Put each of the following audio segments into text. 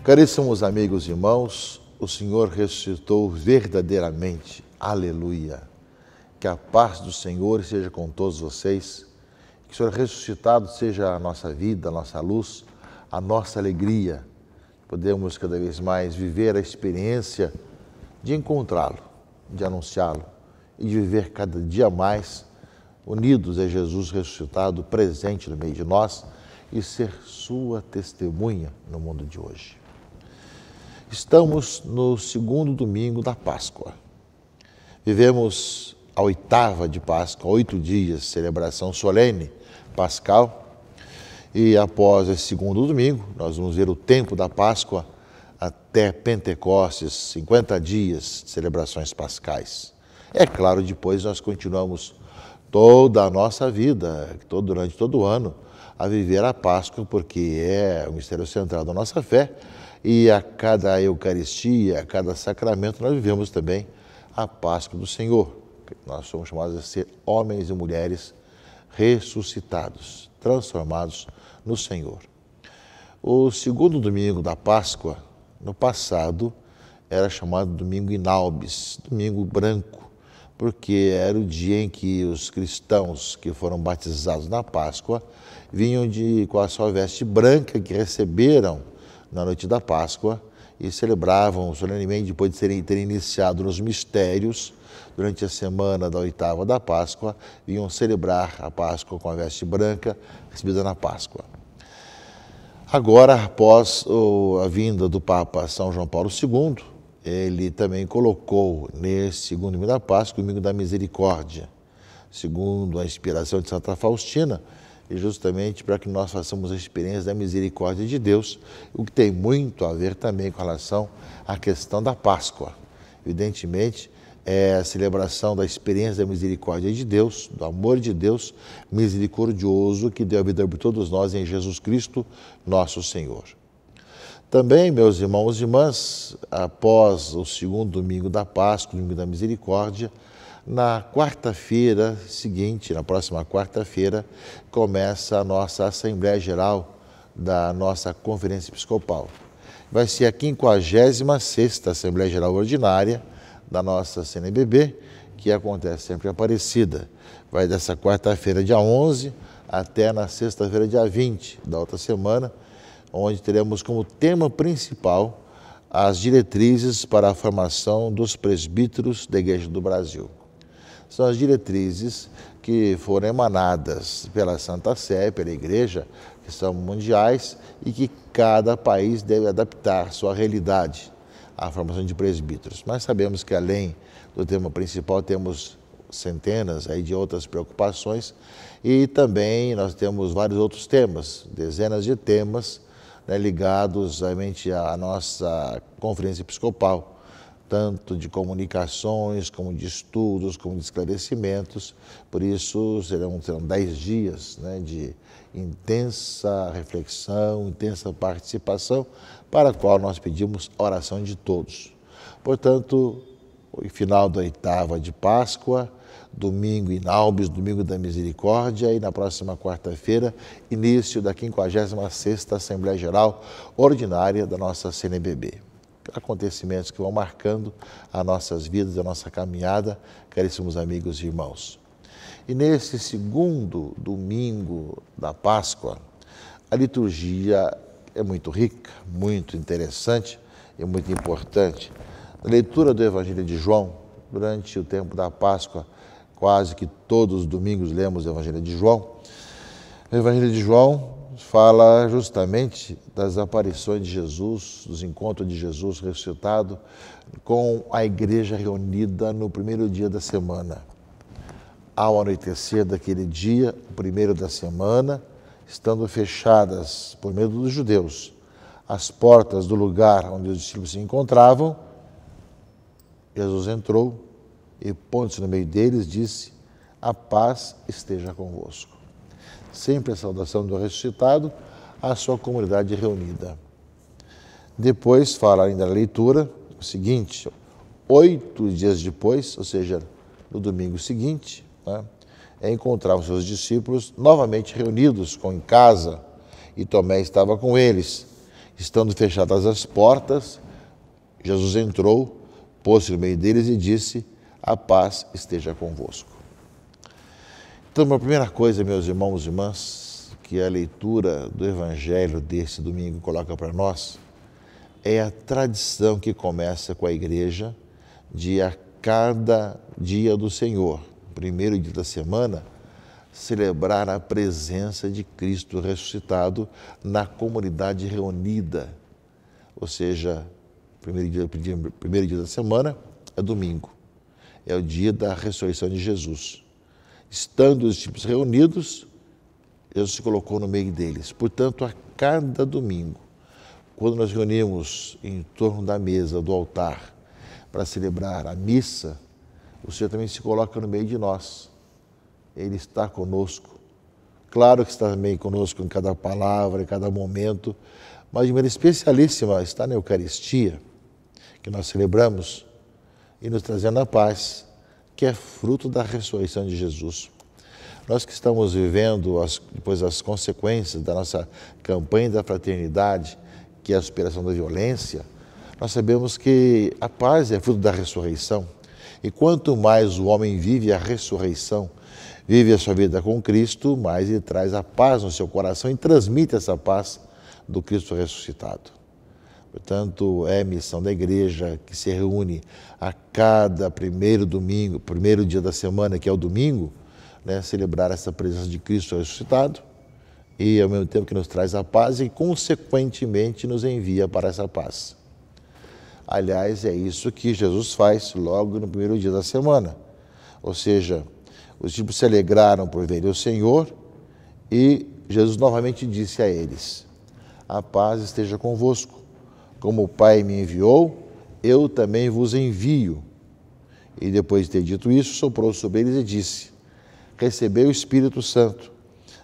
Caríssimos amigos e irmãos, o Senhor ressuscitou verdadeiramente. Aleluia! Que a paz do Senhor seja com todos vocês. Que o Senhor ressuscitado seja a nossa vida, a nossa luz, a nossa alegria. Podemos cada vez mais viver a experiência de encontrá-lo, de anunciá-lo e de viver cada dia mais unidos a Jesus ressuscitado, presente no meio de nós e ser sua testemunha no mundo de hoje. Estamos no segundo domingo da Páscoa. Vivemos a oitava de Páscoa, 8 dias, celebração solene pascal. E após esse segundo domingo, nós vamos ver o tempo da Páscoa até Pentecostes, 50 dias de celebrações pascais. É claro, depois nós continuamos toda a nossa vida, durante todo o ano, a viver a Páscoa, porque é o mistério central da nossa fé. E a cada Eucaristia, a cada sacramento, nós vivemos também a Páscoa do Senhor. Nós somos chamados a ser homens e mulheres ressuscitados, transformados no Senhor. O segundo domingo da Páscoa, no passado, era chamado Domingo Inaubis, Domingo Branco, porque era o dia em que os cristãos que foram batizados na Páscoa vinham com a sua veste branca que receberam na noite da Páscoa e celebravam solenemente, depois de terem iniciado nos mistérios, durante a semana da oitava da Páscoa, vinham celebrar a Páscoa com a veste branca recebida na Páscoa. Agora, após a vinda do Papa São João Paulo II, ele também colocou nesse segundo domingo da Páscoa o domingo da misericórdia, segundo a inspiração de Santa Faustina, e justamente para que nós façamos a experiência da misericórdia de Deus, o que tem muito a ver também com relação à questão da Páscoa. Evidentemente, é a celebração da experiência da misericórdia de Deus, do amor de Deus misericordioso que deu a vida por todos nós em Jesus Cristo, nosso Senhor. Também, meus irmãos e irmãs, após o segundo domingo da Páscoa, domingo da misericórdia, na quarta-feira seguinte, na próxima quarta-feira, começa a nossa Assembleia Geral da nossa Conferência Episcopal. Vai ser a 56ª Assembleia Geral Ordinária da nossa CNBB, que acontece sempre em Aparecida. Vai dessa quarta-feira, dia 11, até na sexta-feira, dia 20 da outra semana, onde teremos como tema principal as diretrizes para a formação dos presbíteros da Igreja do Brasil. São as diretrizes que foram emanadas pela Santa Sé, pela Igreja, que são mundiais e que cada país deve adaptar sua realidade à formação de presbíteros. Mas sabemos que além do tema principal temos centenas de outras preocupações e também nós temos vários outros temas, dezenas de temas ligados realmente à nossa Conferência Episcopal, tanto de comunicações, como de estudos, como de esclarecimentos. Por isso serão 10 dias de intensa reflexão, intensa participação, para a qual nós pedimos a oração de todos. Portanto, o final da oitava de Páscoa, domingo Inaubis, domingo da misericórdia, e na próxima quarta-feira, início da 56ª Assembleia Geral Ordinária da nossa CNBB. Acontecimentos que vão marcando as nossas vidas, a nossa caminhada, caríssimos amigos e irmãos. E nesse segundo domingo da Páscoa, a liturgia é muito rica, muito interessante e muito importante. A leitura do Evangelho de João, durante o tempo da Páscoa, quase que todos os domingos lemos o Evangelho de João. O Evangelho de João fala justamente das aparições de Jesus, dos encontros de Jesus ressuscitado com a igreja reunida no primeiro dia da semana. Ao anoitecer daquele dia, o primeiro da semana, estando fechadas por medo dos judeus as portas do lugar onde os discípulos se encontravam, Jesus entrou e, pondo-se no meio deles, disse: "A paz esteja convosco." Sempre a saudação do ressuscitado à sua comunidade reunida. Depois fala ainda na leitura o seguinte: 8 dias depois, ou seja, no domingo seguinte, encontravam seus discípulos novamente reunidos em casa, e Tomé estava com eles. Estando fechadas as portas, Jesus entrou, pôs-se no meio deles e disse: a paz esteja convosco. Então, a primeira coisa, meus irmãos e irmãs, que a leitura do Evangelho desse domingo coloca para nós, é a tradição que começa com a igreja de a cada dia do Senhor, primeiro dia da semana, celebrar a presença de Cristo ressuscitado na comunidade reunida. Ou seja, primeiro dia da semana é domingo, é o dia da ressurreição de Jesus. Estando os discípulos reunidos, Jesus se colocou no meio deles. Portanto, a cada domingo, quando nós reunimos em torno da mesa, do altar, para celebrar a missa, o Senhor também se coloca no meio de nós. Ele está conosco. Claro que está também conosco em cada palavra, em cada momento, mas de maneira especialíssima está na Eucaristia, que nós celebramos, e nos trazendo a paz, que é fruto da ressurreição de Jesus. Nós que estamos vivendo depois as consequências da nossa campanha da fraternidade, que é a superação da violência, nós sabemos que a paz é fruto da ressurreição. E quanto mais o homem vive a ressurreição, vive a sua vida com Cristo, mais ele traz a paz no seu coração e transmite essa paz do Cristo ressuscitado. Portanto, é missão da igreja que se reúne a cada primeiro dia da semana, que é o domingo, celebrar essa presença de Cristo ressuscitado e, ao mesmo tempo que nos traz a paz e, consequentemente, nos envia para essa paz. Aliás, é isso que Jesus faz logo no primeiro dia da semana. Ou seja, os discípulos se alegraram por verem o Senhor e Jesus novamente disse a eles: a paz esteja convosco. Como o Pai me enviou, eu também vos envio. E depois de ter dito isso, soprou sobre eles e disse: recebei o Espírito Santo.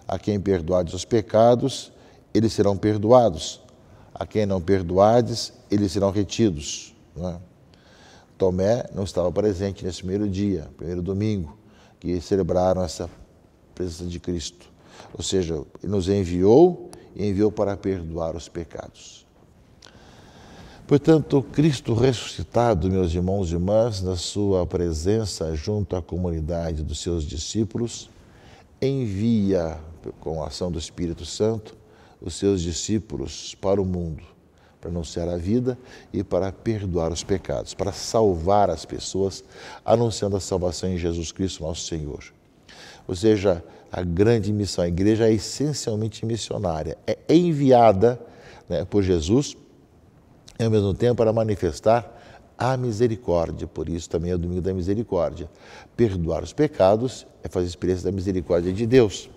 A quem perdoardes os pecados, eles serão perdoados. A quem não perdoardes, eles serão retidos. Não é? Tomé não estava presente nesse primeiro dia, primeiro domingo, que celebraram essa presença de Cristo. Ou seja, ele nos enviou e enviou para perdoar os pecados. Portanto, Cristo ressuscitado, meus irmãos e irmãs, na sua presença junto à comunidade dos seus discípulos, envia, com a ação do Espírito Santo, os seus discípulos para o mundo, para anunciar a vida e para perdoar os pecados, para salvar as pessoas, anunciando a salvação em Jesus Cristo, nosso Senhor. Ou seja, a grande missão, a igreja é essencialmente missionária, é enviada por Jesus, e ao mesmo tempo para manifestar a misericórdia. Por isso também é o domingo da misericórdia. Perdoar os pecados é fazer experiência da misericórdia de Deus.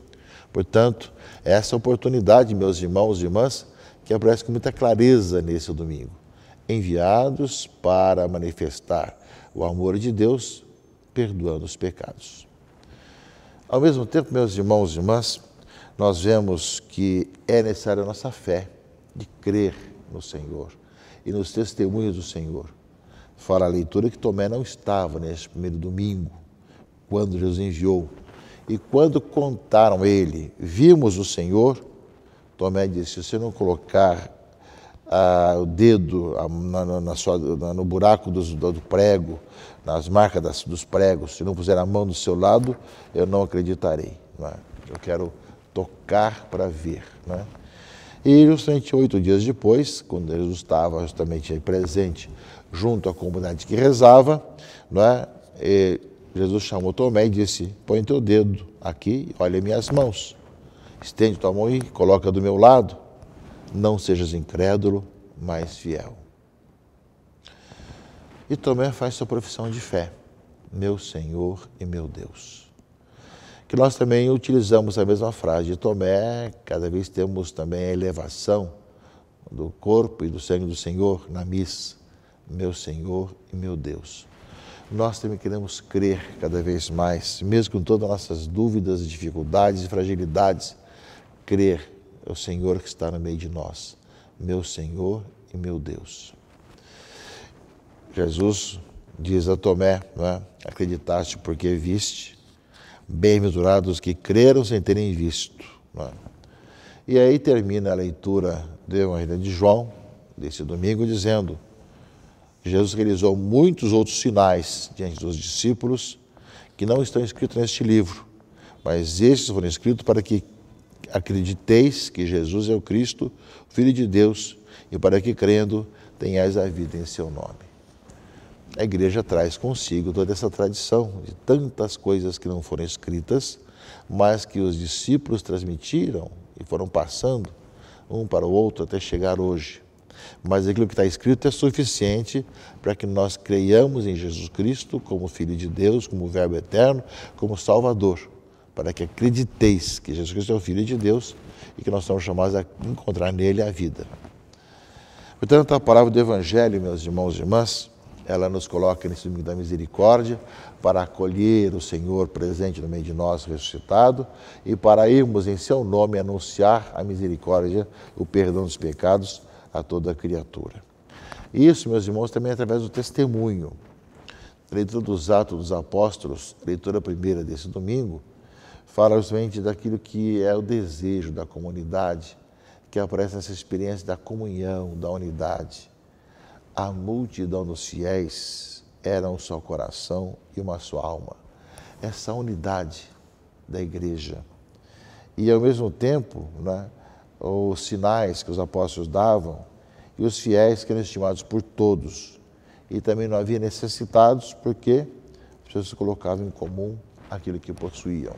Portanto, essa oportunidade, meus irmãos e irmãs, que aparece com muita clareza nesse domingo. Enviados para manifestar o amor de Deus, perdoando os pecados. Ao mesmo tempo, meus irmãos e irmãs, nós vemos que é necessária a nossa fé de crer no Senhor e nos testemunhos do Senhor. Fala a leitura que Tomé não estava nesse primeiro domingo, quando Jesus enviou. E quando contaram a ele, vimos o Senhor, Tomé disse: se você não colocar o dedo no buraco do prego, nas marcas dos pregos, se não puser a mão do seu lado, eu não acreditarei. Não é? Eu quero tocar para ver. Não é? E justamente 8 dias depois, quando Jesus estava justamente aí presente junto à comunidade que rezava, não é? Jesus chamou Tomé e disse: põe teu dedo aqui, olha minhas mãos, estende tua mão e coloca do meu lado, não sejas incrédulo, mas fiel. E Tomé faz sua profissão de fé, meu Senhor e meu Deus. Que nós também utilizamos a mesma frase de Tomé, cada vez temos também a elevação do corpo e do sangue do Senhor na missa, meu Senhor e meu Deus. Nós também queremos crer cada vez mais, mesmo com todas as nossas dúvidas, dificuldades e fragilidades, crer é o Senhor que está no meio de nós, meu Senhor e meu Deus. Jesus diz a Tomé, não é? Acreditaste porque viste, bem-aventurados que creram sem terem visto. Não é? E aí termina a leitura do Evangelho de João, desse domingo, dizendo: Jesus realizou muitos outros sinais diante dos discípulos que não estão escritos neste livro, mas estes foram escritos para que acrediteis que Jesus é o Cristo, Filho de Deus, e para que, crendo, tenhais a vida em seu nome. A igreja traz consigo toda essa tradição de tantas coisas que não foram escritas, mas que os discípulos transmitiram e foram passando um para o outro até chegar hoje. Mas aquilo que está escrito é suficiente para que nós creiamos em Jesus Cristo como Filho de Deus, como Verbo eterno, como Salvador, para que acrediteis que Jesus Cristo é o Filho de Deus e que nós somos chamados a encontrar nele a vida. Portanto, a palavra do Evangelho, meus irmãos e irmãs, ela nos coloca nesse domingo da misericórdia para acolher o Senhor presente no meio de nós, ressuscitado, e para irmos em seu nome anunciar a misericórdia, o perdão dos pecados a toda criatura. Isso, meus irmãos, também é através do testemunho. A leitura dos Atos dos Apóstolos, a leitura primeira desse domingo, fala justamente daquilo que é o desejo da comunidade, que aparece nessa experiência da comunhão, da unidade. A multidão dos fiéis era um só coração e uma só alma. Essa unidade da igreja. E, ao mesmo tempo, né, os sinais que os apóstolos davam e os fiéis que eram estimados por todos. E também não havia necessitados porque as pessoas se colocavam em comum aquilo que possuíam.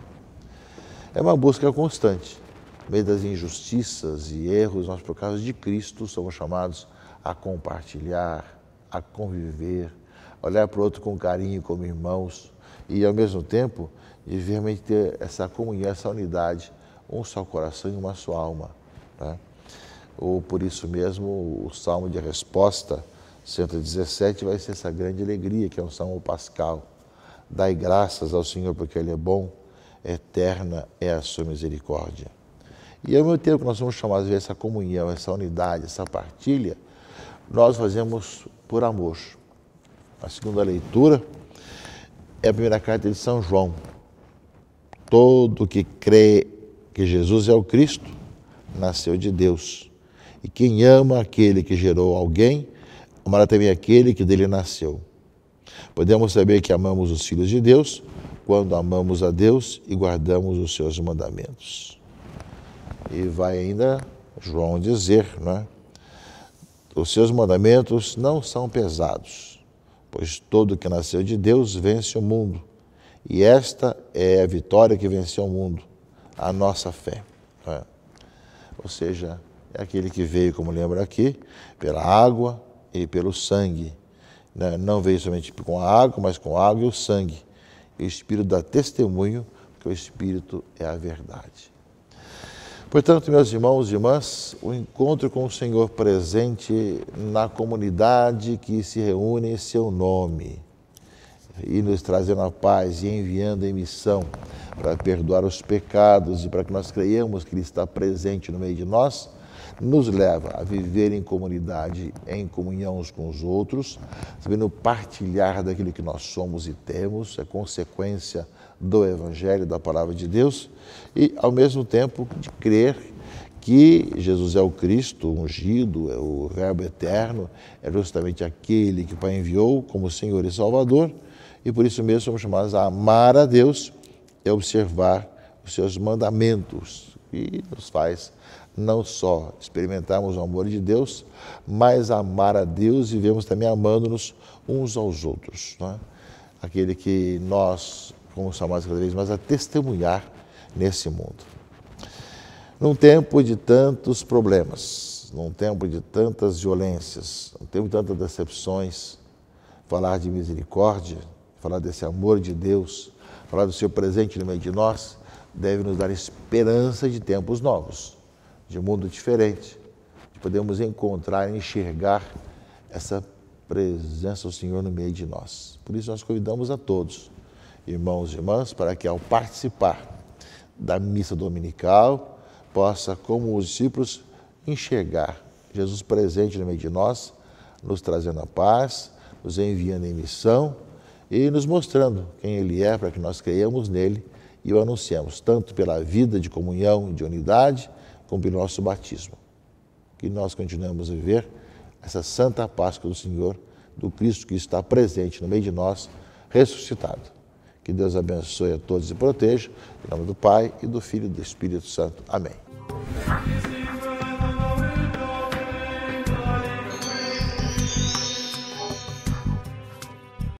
É uma busca constante. No meio das injustiças e erros, nós, por causa de Cristo, somos chamados a compartilhar, a conviver, olhar para o outro com carinho, como irmãos, e ao mesmo tempo de realmente ter essa comunhão, essa unidade, um só coração e uma só alma. Né? Ou por isso mesmo o Salmo de Resposta 117 vai ser essa grande alegria, que é um Salmo pascal. Dai graças ao Senhor porque Ele é bom, eterna é a sua misericórdia. E ao mesmo tempo que nós somos chamados a ver essa comunhão, essa unidade, essa partilha, nós fazemos por amor. A segunda leitura é a primeira carta de São João. Todo que crê que Jesus é o Cristo, nasceu de Deus. E quem ama aquele que gerou alguém, amará também aquele que dele nasceu. Podemos saber que amamos os filhos de Deus quando amamos a Deus e guardamos os seus mandamentos. E vai ainda João dizer, né? Os seus mandamentos não são pesados, pois todo que nasceu de Deus vence o mundo. E esta é a vitória que venceu o mundo, a nossa fé. Né? Ou seja, é aquele que veio, como lembra aqui, pela água e pelo sangue. Né? Não veio somente com a água, mas com a água e o sangue. E o Espírito dá testemunho, porque o Espírito é a verdade. Portanto, meus irmãos e irmãs, o encontro com o Senhor presente na comunidade que se reúne em seu nome e nos trazendo a paz e enviando em missão para perdoar os pecados e para que nós creiamos que Ele está presente no meio de nós, nos leva a viver em comunidade, em comunhão uns com os outros, sabendo partilhar daquilo que nós somos e temos, é consequência do Evangelho, da Palavra de Deus, e ao mesmo tempo de crer que Jesus é o Cristo ungido, é o Verbo eterno, é justamente aquele que o Pai enviou como Senhor e Salvador, e por isso mesmo somos chamados a amar a Deus e observar os seus mandamentos, e nos faz não só experimentarmos o amor de Deus, mas amar a Deus e vivemos também amando-nos uns aos outros. Não é? Aquele que nós fomos chamados cada vez mais a testemunhar nesse mundo. Num tempo de tantos problemas, num tempo de tantas violências, num tempo de tantas decepções, falar de misericórdia, falar desse amor de Deus, falar do seu presente no meio de nós, deve nos dar esperança de tempos novos, de um mundo diferente, de podermos encontrar e enxergar essa presença do Senhor no meio de nós. Por isso nós convidamos a todos, irmãos e irmãs, para que ao participar da missa dominical, possa, como os discípulos, enxergar Jesus presente no meio de nós, nos trazendo a paz, nos enviando em missão e nos mostrando quem Ele é, para que nós creiamos nele e o anunciemos, tanto pela vida de comunhão e de unidade, como pelo nosso batismo. que nós continuemos a viver essa Santa Páscoa do Senhor, do Cristo que está presente no meio de nós, ressuscitado. Que Deus abençoe a todos e proteja. Em nome do Pai, e do Filho e do Espírito Santo. Amém.